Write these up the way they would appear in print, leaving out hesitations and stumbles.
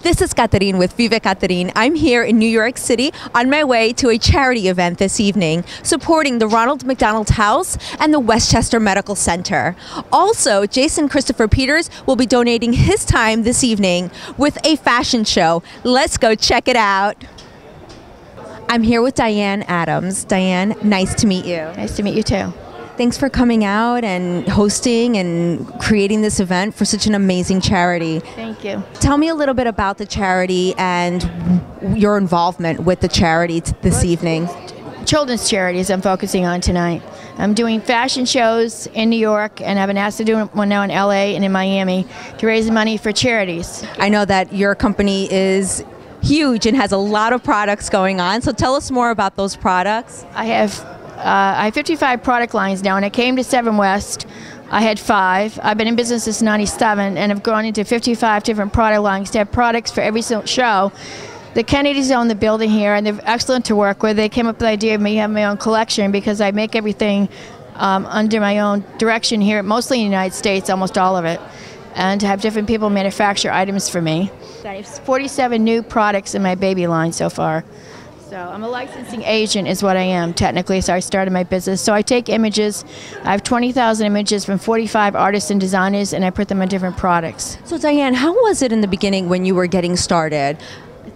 This is Katerin with VIVE Katerin. I'm here in New York City on my way to a charity event this evening supporting the Ronald McDonald House and the Westchester Medical Center. Also, Jason Christopher Peters will be donating his time this evening with a fashion show. Let's go check it out. I'm here with Diane Adams. Diane, nice to meet you. Nice to meet you too. Thanks for coming out and hosting and creating this event for such an amazing charity. Thank you. Tell me a little bit about the charity and your involvement with the charity this evening. Children's charities I'm focusing on tonight. I'm doing fashion shows in New York, and I've been asked to do one now in LA and in Miami to raise money for charities. I know that your company is huge and has a lot of products going on, so tell us more about those products. I have 55 product lines now, and I came to 7 West. I had 5. I've been in business since '97, and I've gone into 55 different product lines to have products for every single show. The Kennedys own the building here, and they're excellent to work with. They came up with the idea of me having my own collection because I make everything under my own direction here, mostly in the United States, almost all of it, and to have different people manufacture items for me. I have 47 new products in my baby line so far. So I'm a licensing agent is what I am technically, so I started my business. So I take images, I have 20,000 images from 45 artists and designers, and I put them on different products. So Diane, how was it in the beginning when you were getting started?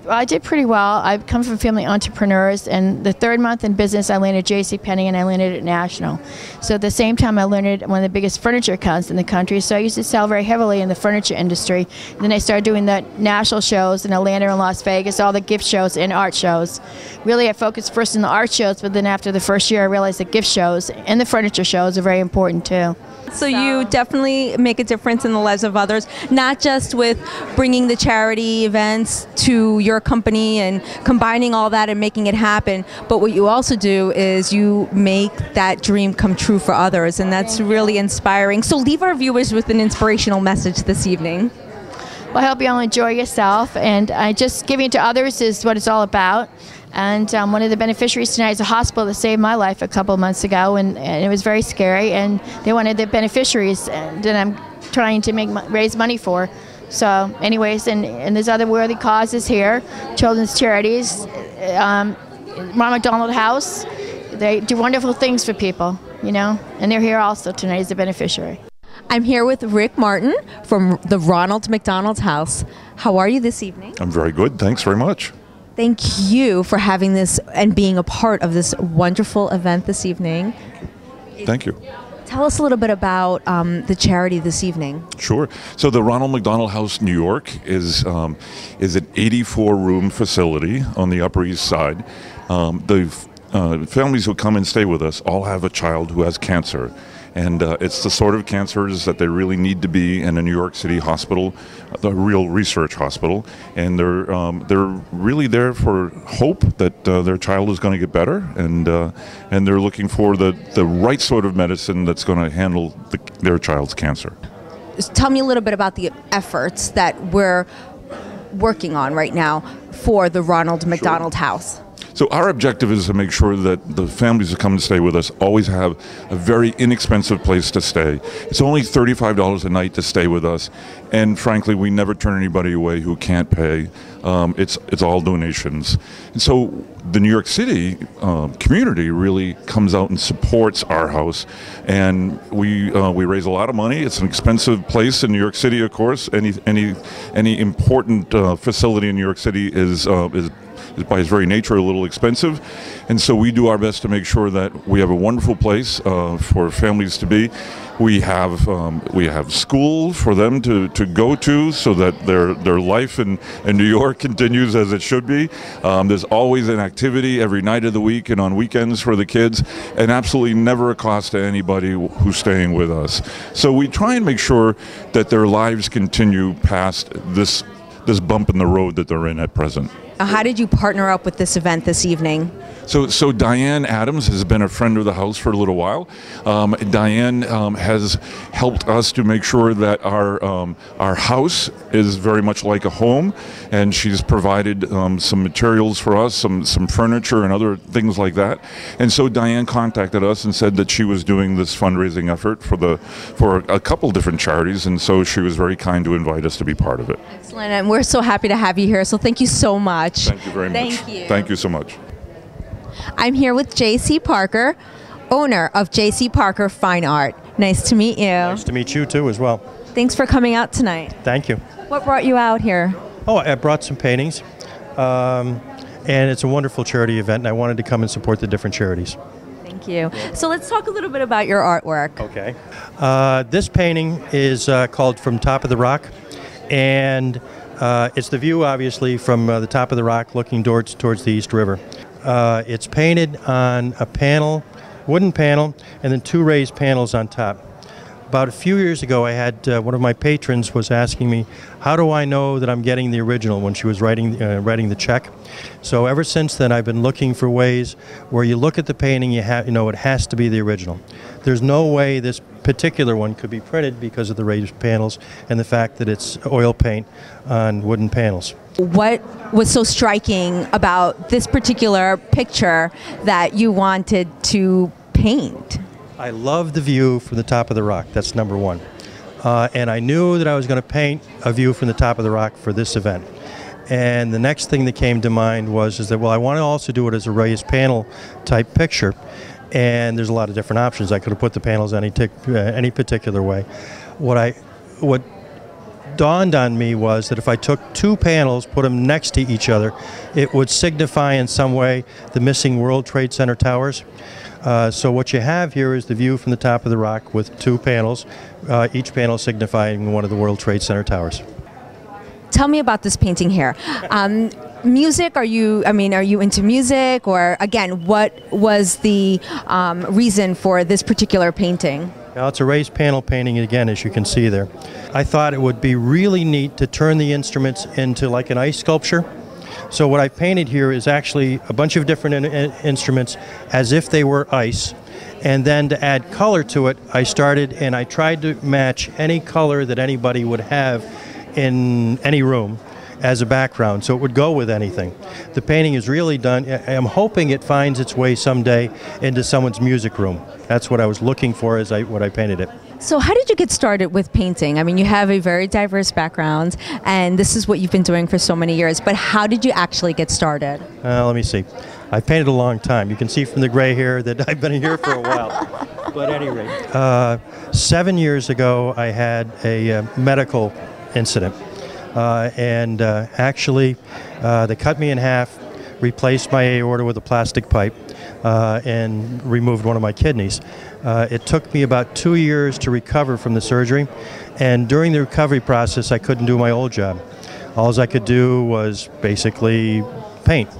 Well, I did pretty well. I come from family entrepreneurs, and the 3rd month in business I landed JCPenney and I landed at National. So at the same time I landed one of the biggest furniture accounts in the country, so I used to sell very heavily in the furniture industry. And then I started doing the national shows in Atlanta and Las Vegas, all the gift shows and art shows. Really I focused first in the art shows, but then after the first year I realized that gift shows and the furniture shows are very important too. So you definitely make a difference in the lives of others, not just with bringing the charity events to your company and combining all that and making it happen, but what you also do is you make that dream come true for others, and that's really inspiring. So leave our viewers with an inspirational message this evening. Well, I hope you all enjoy yourself, and just giving to others is what it's all about. And one of the beneficiaries tonight is a hospital that saved my life a couple of months ago, and it was very scary, and they wanted the beneficiaries that I'm trying to raise money for. So anyways, and there's other worthy causes here, children's charities, Ronald McDonald House. They do wonderful things for people, you know, and they're here also tonight as a beneficiary. I'm here with Rick Martin from the Ronald McDonald House. How are you this evening? I'm very good. Thanks very much. Thank you for having this and being a part of this wonderful event this evening. Thank you. Tell us a little bit about the charity this evening. Sure. So the Ronald McDonald House, New York, is an 84-room facility on the Upper East Side. The families who come and stay with us all have a child who has cancer. And it's the sort of cancers that they really need to be in a New York City hospital, a real research hospital. And they're really there for hope that their child is going to get better, and they're looking for the right sort of medicine that's going to handle their child's cancer. Tell me a little bit about the efforts that we're working on right now for the Ronald McDonald House. So our objective is to make sure that the families that come to stay with us always have a very inexpensive place to stay. It's only $35 a night to stay with us, and frankly, we never turn anybody away who can't pay. It's all donations. And so the New York City community really comes out and supports our house, and we raise a lot of money. It's an expensive place in New York City, of course. Any important facility in New York City is by its very nature a little expensive, and so we do our best to make sure that we have a wonderful place for families to be. We have school for them to go to so that their life in New York continues as it should be. There's always an activity every night of the week and on weekends for the kids, and absolutely never a cost to anybody who's staying with us. So we try and make sure that their lives continue past this bump in the road that they're in at present. How did you partner up with this event this evening? So Diane Adams has been a friend of the house for a little while. Diane has helped us to make sure that our house is very much like a home, and she's provided some materials for us, some furniture and other things like that. And so Diane contacted us and said that she was doing this fundraising effort for a couple different charities, and so she was very kind to invite us to be part of it. Excellent, and we're so happy to have you here. So thank you so much. Thank you very much. Thank you. Thank you so much. I'm here with J.C. Parker, owner of J.C. Parker Fine Art. Nice to meet you. Nice to meet you too as well. Thanks for coming out tonight. Thank you. What brought you out here? Oh, I brought some paintings, and it's a wonderful charity event, and I wanted to come and support the different charities. Thank you. So let's talk a little bit about your artwork. Okay. This painting is called From Top of the Rock, and it's the view, obviously, from the top of the rock looking towards the East River. It's painted on a panel, wooden panel, and then 2 raised panels on top. About a few years ago, I had one of my patrons was asking me, how do I know that I'm getting the original, when she was writing the check. So ever since then, I've been looking for ways where you look at the painting, you know it has to be the original. There's no way this particular one could be printed because of the raised panels and the fact that it's oil paint on wooden panels. What was so striking about this particular picture that you wanted to paint? I love the view from the top of the rock. That's number one. And I knew that I was going to paint a view from the top of the rock for this event. And the next thing that came to mind was that, well, I want to also do it as a raised panel type picture. And there's a lot of different options. I could have put the panels any particular way. What dawned on me was that if I took 2 panels, put them next to each other, it would signify in some way the missing World Trade Center towers. So what you have here is the view from the top of the rock with 2 panels, each panel signifying one of the World Trade Center towers. Tell me about this painting here. Music, are you into music, or again, what was the reason for this particular painting? Now, it's a raised panel painting again, as you can see there. I thought it would be really neat to turn the instruments into like an ice sculpture. So what I painted here is actually a bunch of different instruments as if they were ice. And then to add color to it, I tried to match any color that anybody would have in any room as a background, so it would go with anything. The painting is really done. I'm hoping it finds its way someday into someone's music room. That's what I was looking for as when I painted it. So how did you get started with painting? I mean, you have a very diverse background, and this is what you've been doing for so many years, but how did you actually get started? Let me see. I painted a long time. You can see from the gray hair that I've been here for a while. But at any rate, 7 years ago, I had a medical incident. Actually, they cut me in half, replaced my aorta with a plastic pipe, and removed one of my kidneys. It took me about 2 years to recover from the surgery, and during the recovery process, I couldn't do my old job. All I could do was basically paint.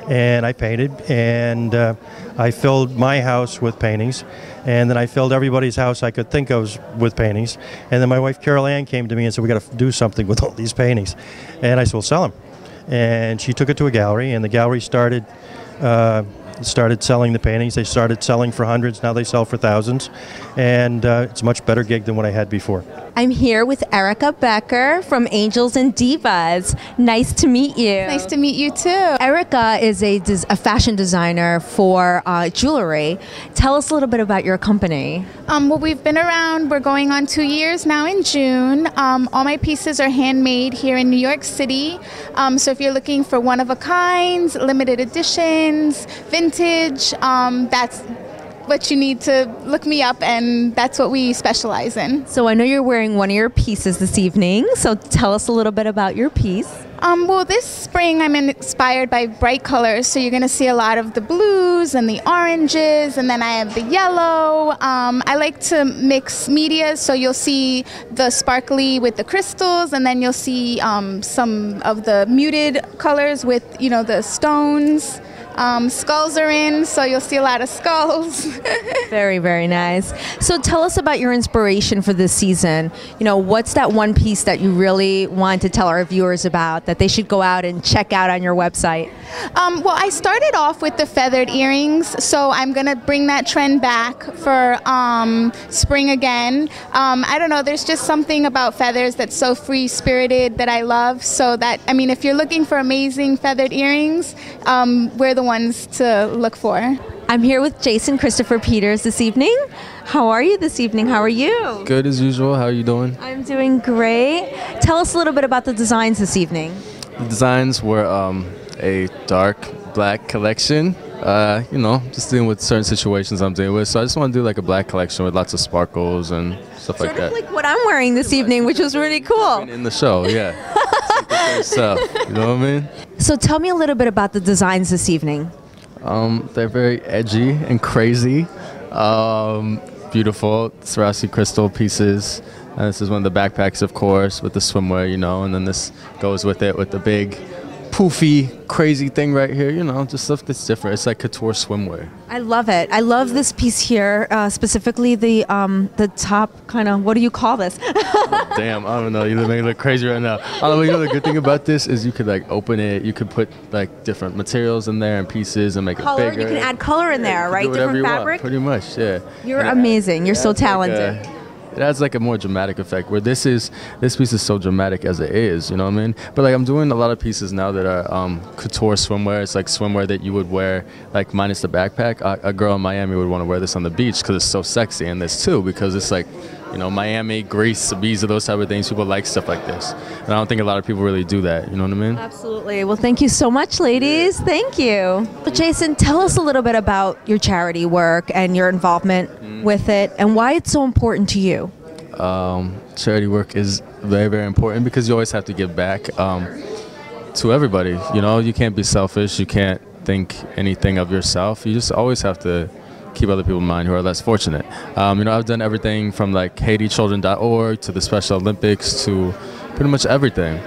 And I painted, and I filled my house with paintings, and then I filled everybody's house I could think of with paintings. And then my wife Carol Ann came to me and said, we got to do something with all these paintings. And I said, well, sell them. And she took it to a gallery, and the gallery started selling the paintings. They started selling for hundreds, now they sell for thousands, and it's a much better gig than what I had before. I'm here with Erica Becker from Angels and Divas. Nice to meet you. Nice to meet you too. Erica is a fashion designer for jewelry. Tell us a little bit about your company. Well, we've been around, we're going on 2 years now in June. All my pieces are handmade here in New York City. So if you're looking for one-of-a-kinds, limited editions, vintage, that's what you need to look me up, and that's what we specialize in. So I know you're wearing one of your pieces this evening, so tell us a little bit about your piece. Well, this spring I'm inspired by bright colors, so you're going to see a lot of the blues and the oranges, and then I have the yellow. I like to mix media, so you'll see the sparkly with the crystals, and then you'll see some of the muted colors with, the stones. Skulls are in, so you'll see a lot of skulls. Very, very nice. So tell us about your inspiration for this season. You know, what's that one piece that you really want to tell our viewers about that they should go out and check out on your website? Well, I started off with the feathered earrings, so I'm going to bring that trend back for spring again. I don't know, there's just something about feathers that's so free-spirited that I love. So that, I mean, if you're looking for amazing feathered earrings, we're the ones to look for. I'm here with Jason Christopher Peters this evening. How are you this evening? How are you? Good as usual. How are you doing? I'm doing great. Tell us a little bit about the designs this evening. The designs were a dark black collection. You know, just dealing with certain situations I'm dealing with. So I just want to do like a black collection with lots of sparkles and stuff like that. Sort of like what I'm wearing this evening, which was really cool. In the show, yeah. It's like the same stuff, you know what I mean? So tell me a little bit about the designs this evening. They're very edgy and crazy. Beautiful Swarovski crystal pieces. And this is one of the backpacks, of course, with the swimwear, you know, and then this goes with it with the big poofy, crazy thing right here, you know, just stuff that's different. It's like couture swimwear. I love it. I love this piece here, specifically the top kind of, what do you call this? Damn, I don't know. You make me look crazy right now. I don't know. You know, the good thing about this is you could like open it. You could put like different materials in there and pieces and make Color, it bigger. You can add color in there, right? Different fabric. Pretty much, yeah. You're amazing. You're so talented. It adds like a more dramatic effect where this piece is so dramatic as it is, you know what I mean? But like I'm doing a lot of pieces now that are couture swimwear. It's like swimwear that you would wear like minus the backpack. A girl in Miami would want to wear this on the beach because it's so sexy, and this too because it's like, you know, Miami, Greece, Ibiza, those type of things. People like stuff like this, and I don't think a lot of people really do that. You know what I mean? Absolutely. Well, thank you so much, ladies. Thank you. But Jason, tell us a little bit about your charity work and your involvement with it, and why it's so important to you. Charity work is very, very important because you always have to give back to everybody. You know, you can't be selfish. You can't think anything of yourself. You just always have to keep other people in mind who are less fortunate. You know, I've done everything from like HaitiChildren.org to the Special Olympics to pretty much everything.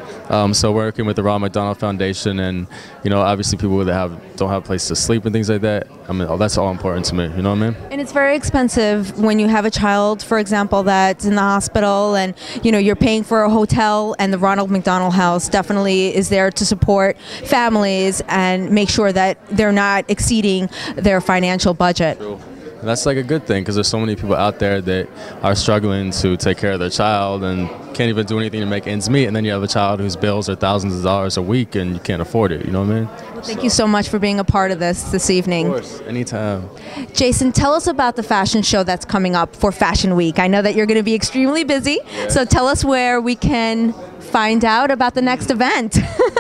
So working with the Ronald McDonald Foundation, and you know, obviously people that don't have a place to sleep and things like that. I mean, that's all important to me. You know what I mean? And it's very expensive when you have a child, for example, that's in the hospital, and you know you're paying for a hotel. And the Ronald McDonald House definitely is there to support families and make sure that they're not exceeding their financial budget. True. And that's like a good thing because there's so many people out there that are struggling to take care of their child and can't even do anything to make ends meet, and then you have a child whose bills are thousands of dollars a week and you can't afford it, you know what I mean? Well, thank you so much for being a part of this evening. Of course, anytime. Jason, tell us about the fashion show that's coming up for Fashion Week. I know that you're going to be extremely busy, so tell us where we can find out about the next event.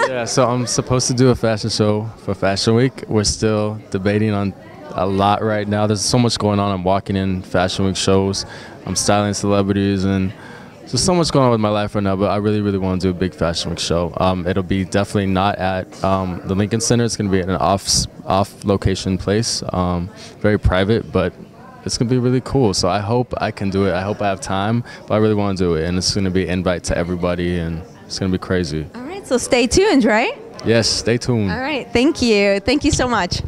Yeah, so I'm supposed to do a fashion show for Fashion Week. We're still debating on a lot right now. There's so much going on. I'm walking in Fashion Week shows. I'm styling celebrities, and there's so much going on with my life right now, but I really, really want to do a big Fashion Week show. It'll be definitely not at the Lincoln Center. It's going to be at an off-location place, very private, but it's going to be really cool. So I hope I can do it. I hope I have time, but I really want to do it, and it's going to be an invite to everybody, and it's going to be crazy. All right, so stay tuned, right? Yes, stay tuned. All right, thank you. Thank you so much.